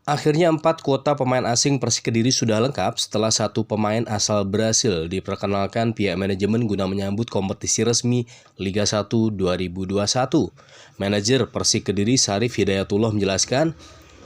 Akhirnya 4 kuota pemain asing Persik Kediri sudah lengkap setelah 1 pemain asal Brasil diperkenalkan pihak manajemen guna menyambut kompetisi resmi Liga 1 2021. Manajer Persik Kediri Syarif Hidayatullah menjelaskan,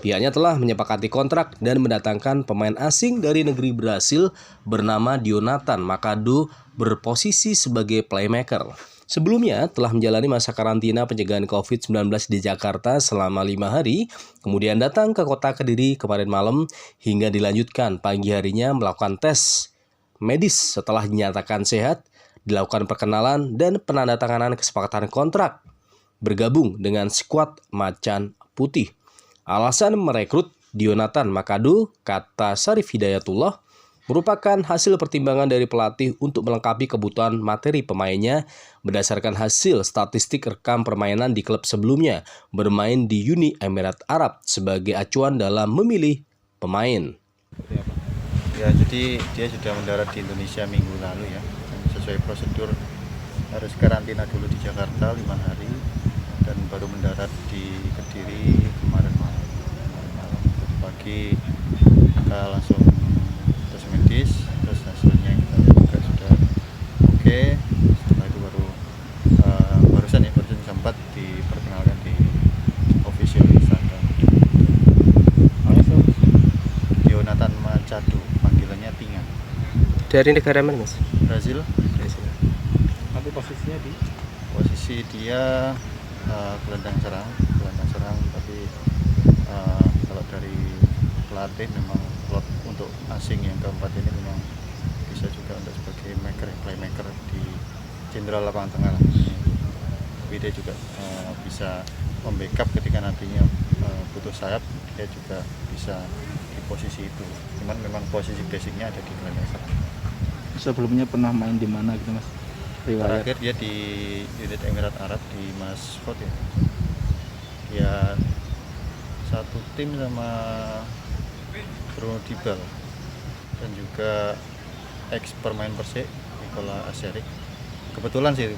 pihaknya telah menyepakati kontrak dan mendatangkan pemain asing dari negeri Brasil bernama Dionatan Makado berposisi sebagai playmaker. Sebelumnya telah menjalani masa karantina pencegahan COVID-19 di Jakarta selama 5 hari, kemudian datang ke kota Kediri kemarin malam hingga dilanjutkan pagi harinya melakukan tes medis setelah dinyatakan sehat, dilakukan perkenalan dan penandatanganan kesepakatan kontrak bergabung dengan skuad Macan Putih. Alasan merekrut Dionatan Makado, kata Syarif Hidayatullah, merupakan hasil pertimbangan dari pelatih untuk melengkapi kebutuhan materi pemainnya berdasarkan hasil statistik rekam permainan di klub sebelumnya bermain di Uni Emirat Arab sebagai acuan dalam memilih pemain. Ya, jadi dia sudah mendarat di Indonesia minggu lalu ya. Sesuai prosedur harus karantina dulu di Jakarta 5 hari dan baru mendarat di Kediri kemarin malam. Tadi pagi kita langsung tes medis, terus hasilnya kita juga sudah oke. Setelah itu barusan sempat diperkenalkan di official Instagram. Dionatan Makado, panggilannya Tinga. Dari negara mana, Mas? Brasil. Tapi posisinya di? Posisi dia gelandang serang, tapi kalau dari pelatih memang slot untuk asing yang keempat ini memang bisa juga untuk sebagai playmaker di jenderal lapangan tengah lah. Tapi dia juga bisa membackup ketika nantinya butuh sayap, dia juga bisa di posisi itu. Cuman memang posisi basicnya ada di gelandang serang. Sebelumnya pernah main di mana gitu, Mas? Riwayat. Terakhir dia di Uni Emirat Arab di Masqat ya. Dia satu tim sama Bruno Dibal dan juga ex pemain Persik Nikola Asyarik. Kebetulan kita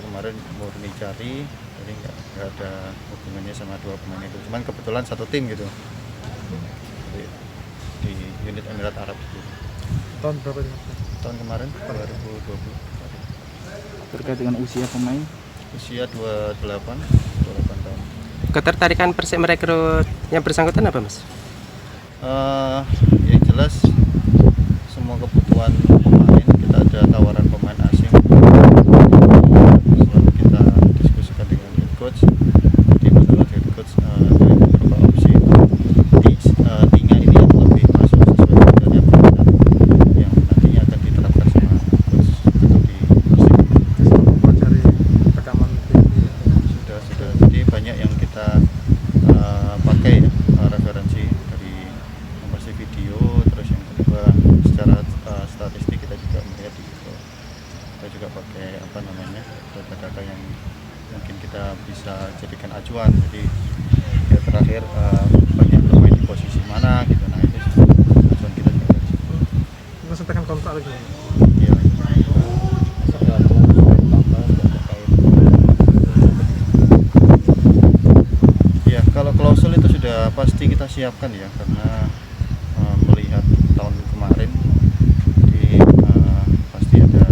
kemarin murni cari, jadi nggak ada hubungannya sama 2 pemain itu. Cuman kebetulan satu tim gitu. Jadi, di unit Emirat Arab itu. Tahun berapa ini? Tahun kemarin 2020. Terkait dengan usia pemain? Usia 28 tahun. Ketertarikan Persik merekrut yang bersangkutan apa, Mas? Yang jelas semua kebutuhan pemain, kita ada tawaran pemain asing. Selalu kita diskusikan dengan head coach. Jadi menurut head coach dari beberapa opsi Tinga ini yang lebih masuk sesuai dengan permainan yang nantinya akan diterapkan sama coach atau di Persik. Cari rekaman Sudah. Jadi banyak yang kita pakai ya, referensi dari nomor video, terus yang kedua secara statistik kita juga melihat di situ. Kita juga pakai data-data yang mungkin kita bisa jadikan acuan. Jadi ya terakhir banyak bermain di posisi mana gitu. Nah itu acuan kita juga dari situ. Mas tekan kontrak lagi. Iya. Ya, kalau klausul itu sudah pasti kita siapkan ya, karena melihat tahun kemarin pasti ada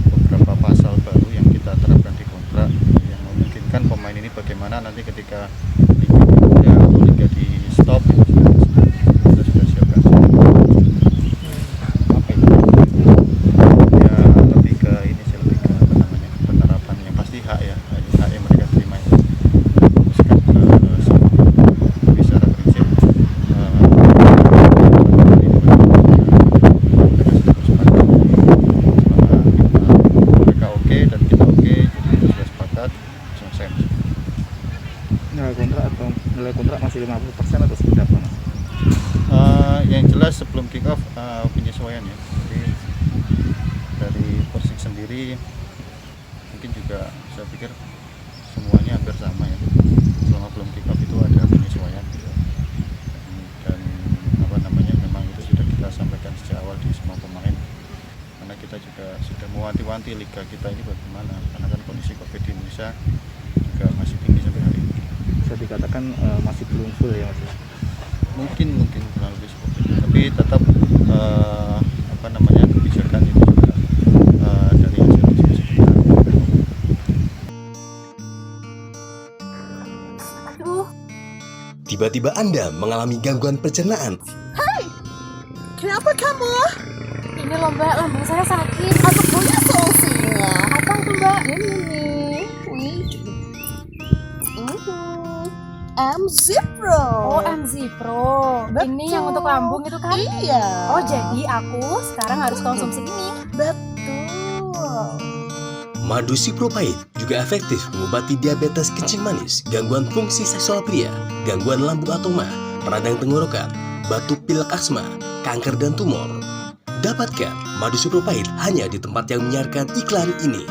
beberapa pasal baru yang kita terapkan di kontrak yang memungkinkan pemain ini bagaimana nanti ketika liga ada atau liga di stop itu kita sudah siapkan. Ya lebih ke ini sih, lebih ke penerapan yang pasti hak yang mereka terima itu. Secara prinsip mereka oke dan kita oke, jadi kita sudah sepakat selesai. Nilai kontrak masih 50% atau seperti apa, Mas? Yang jelas sebelum kick off penyesuaian ya. Jadi dari Persik sendiri mungkin juga saya pikir semuanya hampir sama ya. Selama belum kick off itu ada penyesuaian gitu. Dan memang itu sudah kita sampaikan sejak awal di semua pemain. Karena kita juga sudah mewanti-wanti liga kita ini bagaimana, karena kan kondisi COVID di Indonesia juga masih tinggi sampai hari ini. Bisa dikatakan masih belum full ya Mas. Mungkin kurang lebih seperti itu. Tapi tetap kebijakan itu juga dari hasil diskusi kita. Aduh, Tiba-tiba Anda mengalami gangguan pencernaan. kenapa kamu? Ini loh Mbak, lambung saya sakit. Aku punya solusinya. Apa itu Mbak? Ini nih. Wih. MZ Pro. Oh, MZ Pro. Ini yang untuk lambung itu kan? Iya. Oh, jadi aku sekarang harus konsumsi ini. Betul. Madu Cipropait juga efektif mengobati diabetes kencing manis, gangguan fungsi seksual pria, gangguan lambung atoma, radang tenggorokan, batuk pilek asma, kanker dan tumor. Dapatkan Madu Cipropait hanya di tempat yang menyiarkan iklan ini.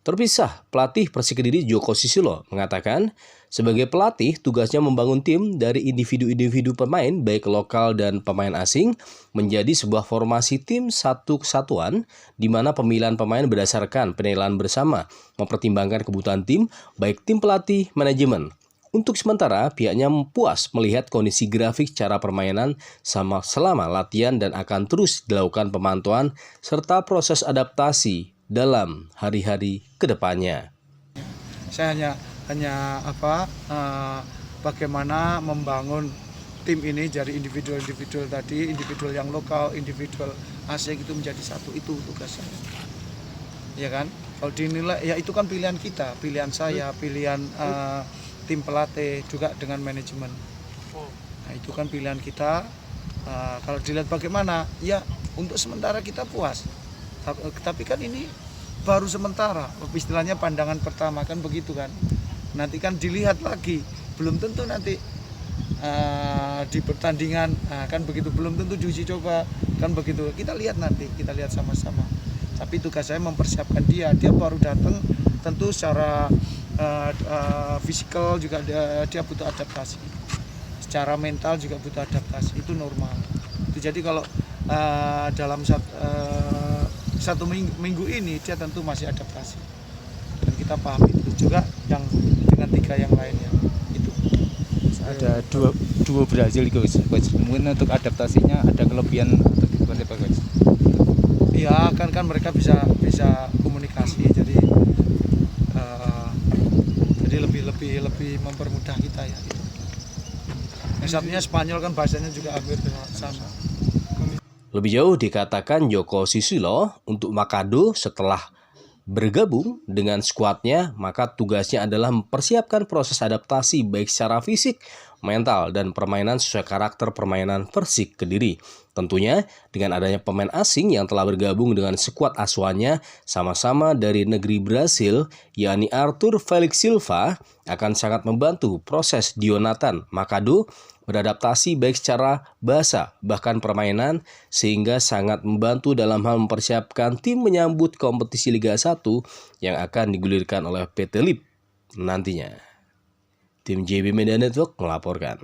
Terpisah, pelatih Persik Kediri Joko Susilo mengatakan, sebagai pelatih tugasnya membangun tim dari individu-individu pemain baik lokal dan pemain asing menjadi sebuah formasi tim satu kesatuan di mana pemilihan pemain berdasarkan penilaian bersama, mempertimbangkan kebutuhan tim baik tim pelatih manajemen. Untuk sementara, pihaknya puas melihat kondisi grafik cara permainan selama latihan dan akan terus dilakukan pemantauan serta proses adaptasi dalam hari-hari kedepannya. Saya hanya bagaimana membangun tim ini dari individual tadi, individual yang lokal, individual asing itu menjadi satu, itu tugas saya. Ya kan? Kalau dinilai ya itu kan pilihan kita, pilihan saya, pilihan tim pelatih juga dengan manajemen. Nah, itu kan pilihan kita. Kalau dilihat bagaimana, ya untuk sementara kita puas. Tapi kan ini baru sementara, istilahnya pandangan pertama kan begitu kan. Nanti kan dilihat lagi, belum tentu nanti di pertandingan kan begitu, belum tentu diuji coba kan begitu. Kita lihat nanti, kita lihat sama-sama. Tapi tugas saya mempersiapkan dia baru datang, tentu secara fisikal juga dia butuh adaptasi, secara mental juga butuh adaptasi, itu normal. Jadi kalau dalam satu minggu ini dia tentu masih adaptasi dan kita paham itu juga yang dengan 3 yang lainnya itu. Ada dua Brazil Coach. Mungkin untuk adaptasinya ada kelebihan atau gimana Pak Coach? Iya kan mereka bisa komunikasi, jadi lebih mempermudah kita ya. Yang satunya Spanyol kan bahasanya juga hampir sama. Lebih jauh dikatakan Joko Susilo untuk Makado setelah bergabung dengan skuadnya, maka tugasnya adalah mempersiapkan proses adaptasi baik secara fisik, mental, dan permainan sesuai karakter permainan Persik Kediri. Tentunya dengan adanya pemain asing yang telah bergabung dengan skuad asuhannya sama-sama dari negeri Brasil, yakni Arthur Felix Silva, akan sangat membantu proses Dionatan Makado beradaptasi baik secara bahasa bahkan permainan, sehingga sangat membantu dalam hal mempersiapkan tim menyambut kompetisi Liga 1 yang akan digulirkan oleh PT LIP nantinya. Tim JB Media Network melaporkan.